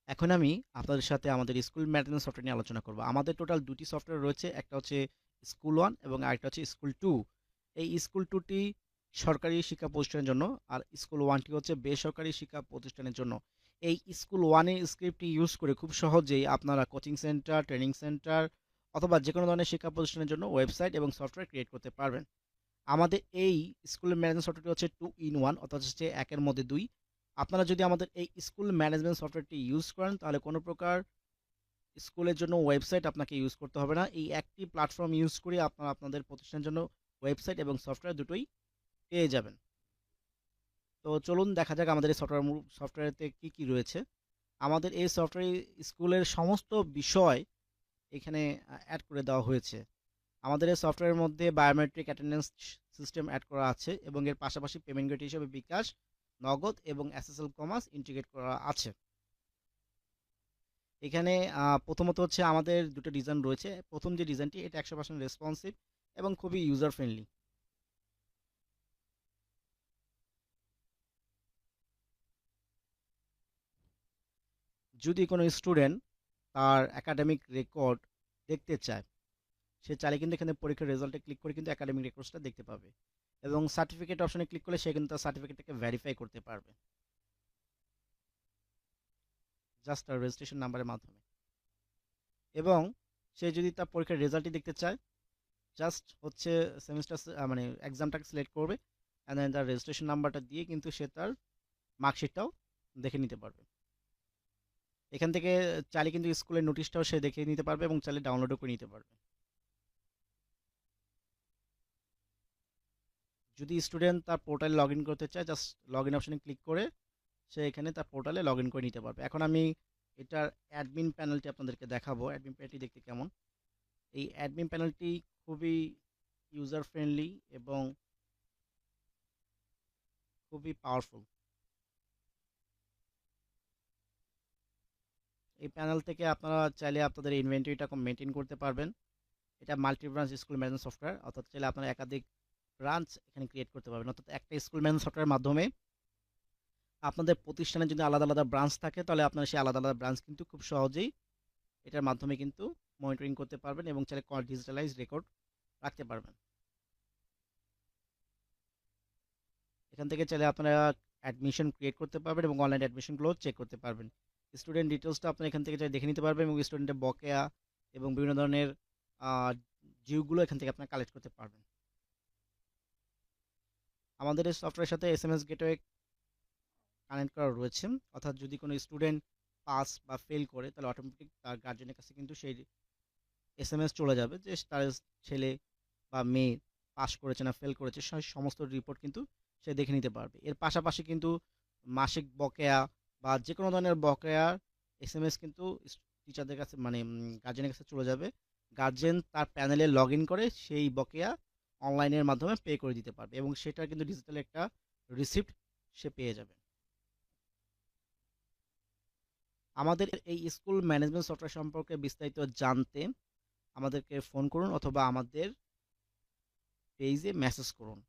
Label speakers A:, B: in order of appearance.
A: এখন আমি আপনাদের সাথে আমাদের স্কুল ম্যানেজমেন্ট সফটওয়্যার নিয়ে আলোচনা করব। আমাদের টোটাল ২ টি সফটওয়্যার রয়েছে। একটা হচ্ছে স্কুল 1 এবং আরেকটা হচ্ছে স্কুল 2। এই স্কুল 2 টি সরকারি শিক্ষা প্রতিষ্ঠানের জন্য, আর স্কুল 1 টি হচ্ছে বেসরকারি শিক্ষা প্রতিষ্ঠানের জন্য। এই স্কুল 1 এর স্ক্রিপ্টটি ইউজ করে খুব সহজেই আপনারা কোচিং সেন্টার, ট্রেনিং সেন্টার অথবা যেকোনো ধরনের শিক্ষা প্রতিষ্ঠানের জন্য ওয়েবসাইট এবং সফটওয়্যার ক্রিয়েট করতে পারবেন। আমাদের এই স্কুল ম্যানেজমেন্ট সফটওয়্যারটি হচ্ছে 2 in 1, অর্থাৎ হচ্ছে একের মধ্যে ২। আপনারা যদি আমাদের এই স্কুল ম্যানেজমেন্ট সফটওয়্যারটি ইউজ করেন তাহলে কোনো প্রকার স্কুলের জন্য ওয়েবসাইট আপনাকে ইউজ করতে হবে না। এই একটি প্ল্যাটফর্ম ইউজ করে আপনারা আপনাদের প্রতিষ্ঠানের জন্য ওয়েবসাইট এবং সফটওয়্যার দুটোই পেয়ে যাবেন। তো চলুন দেখা যাক আমাদের এই সফটওয়্যারতে কি কি রয়েছে। আমাদের এই সফটওয়্যারে স্কুলের সমস্ত বিষয় এখানে অ্যাড করে দেওয়া হয়েছে। আমাদের এই সফটওয়্যারের মধ্যে বায়োমেট্রিক অ্যাটেন্ডেন্স সিস্টেম অ্যাড করা আছে এবং এর পাশাপাশি পেমেন্ট গেটওয়ে হিসেবে বিকাশ, নগদ এবং এসএসএল কমার্স ইন্টিগ্রেট করা আছে। এখানে প্রথমত হচ্ছে আমাদের দুটো ডিজাইন রয়েছে। প্রথম যে ডিজাইনটি এটা 100% রেসপন্সিভ এবং খুবই ইউজার ফ্রেন্ডলি। যদি কোনো স্টুডেন্ট তার একাডেমিক রেকর্ড দেখতে চায়, সে চাইলে কিন্তু এখানে পরীক্ষার রেজাল্টে ক্লিক করে কিন্তু একাডেমিক রেকর্ডসটা দেখতে পাবে এবং সার্টিফিকেট অপশনে ক্লিক করলে সে কিন্তু তার সার্টিফিকেটটাকে ভেরিফাই করতে পারবে জাস্ট তার রেজিস্ট্রেশন নাম্বারের মাধ্যমে। এবং সে যদি তার পরীক্ষার রেজাল্টটি দেখতে চায়, জাস্ট হচ্ছে সেমিস্টার মানে এক্সামটাকে সিলেক্ট করবে অ্যান্ড দেন তার রেজিস্ট্রেশন নাম্বারটা দিয়ে কিন্তু সে তার মার্কশিটটাও দেখে নিতে পারবে। এখান থেকে চাইলে কিন্তু স্কুলের নোটিশটাও সে দেখে নিতে পারবে এবং চাইলে ডাউনলোডও করে নিতে পারবে। যদি স্টুডেন্ট তার পোর্টালে লগ ইন করতে চায়, জাস্ট লগ ইন অপশনে ক্লিক করে সে এখানে তার পোর্টালে লগ ইন করে নিতে পারবে। এখন আমি এটার অ্যাডমিন প্যানেলটি আপনাদেরকে দেখাবো, অ্যাডমিন প্যানেলটি দেখতে কেমন। এই অ্যাডমিন প্যানেলটি খুবই ইউজার ফ্রেন্ডলি এবং খুবই পাওয়ারফুল। এই প্যানেল থেকে আপনারা চাইলে আপনাদের ইনভেন্টরিটা মেনটেন করতে পারবেন। এটা multi branch school management software, অর্থাৎ চাইলে আপনারা একাধিক ব্রাঞ্চ এখানে ক্রিয়েট করতে পারবেন। অর্থাৎ একটা স্কুল ম্যানেজমেন্ট সফটওয়্যারের মাধ্যমে আপনাদের প্রতিষ্ঠানে যদি আলাদা আলাদা ব্রাঞ্চ থাকে তাহলে আপনারা সেই আলাদা আলাদা ব্রাঞ্চ কিন্তু খুব সহজেই এটার মাধ্যমে কিন্তু মনিটরিং করতে পারবেন এবং চাইলে ডিজিটালাইজ রেকর্ড রাখতে পারবেন। এখান থেকে চাইলে আপনারা অ্যাডমিশন ক্রিয়েট করতে পারবেন এবং অনলাইন অ্যাডমিশনগুলো চেক করতে পারবেন। স্টুডেন্ট ডিটেলসটা আপনারা এখান থেকে চাইলে দেখে নিতে পারবেন এবং স্টুডেন্টের বকেয়া এবং বিভিন্ন ধরনের জিওগুলো এখান থেকে আপনারা কালেক্ট করতে পারবেন। আমাদের এই সফটওয়্যারের সাথে এসএমএস গেটওয়ে কানেক্ট করা রয়েছে, অর্থাৎ যদি কোনো স্টুডেন্ট পাস বা ফেল করে তাহলে অটোমেটিক তার গার্জেনের কাছে কিন্তু সেই এসএমএস চলে যাবে যে তার ছেলে বা মেয়ে পাস করেছে না ফেল করেছে, সমস্ত রিপোর্ট কিন্তু সে দেখে নিতে পারবে। এর পাশাপাশি কিন্তু মাসিক বকেয়া বা যে কোনো ধরনের বকেয়ার এসএমএস কিন্তু টিচারদের কাছে মানে গার্জেনের কাছে চলে যাবে। গার্জেন তার প্যানেলে লগ ইন করে সেই বকেয়া অনলাইনের মাধ্যমে পে করে দিতে পারবে এবং সেটা কিন্তু ডিজিটাল একটা রিসিপ্ট সে পেয়ে যাবে। আমাদের এই স্কুল ম্যানেজমেন্ট সফটওয়্যার সম্পর্কে বিস্তারিত জানতে আমাদেরকে ফোন করুন অথবা আমাদের পেজে মেসেজ করুন।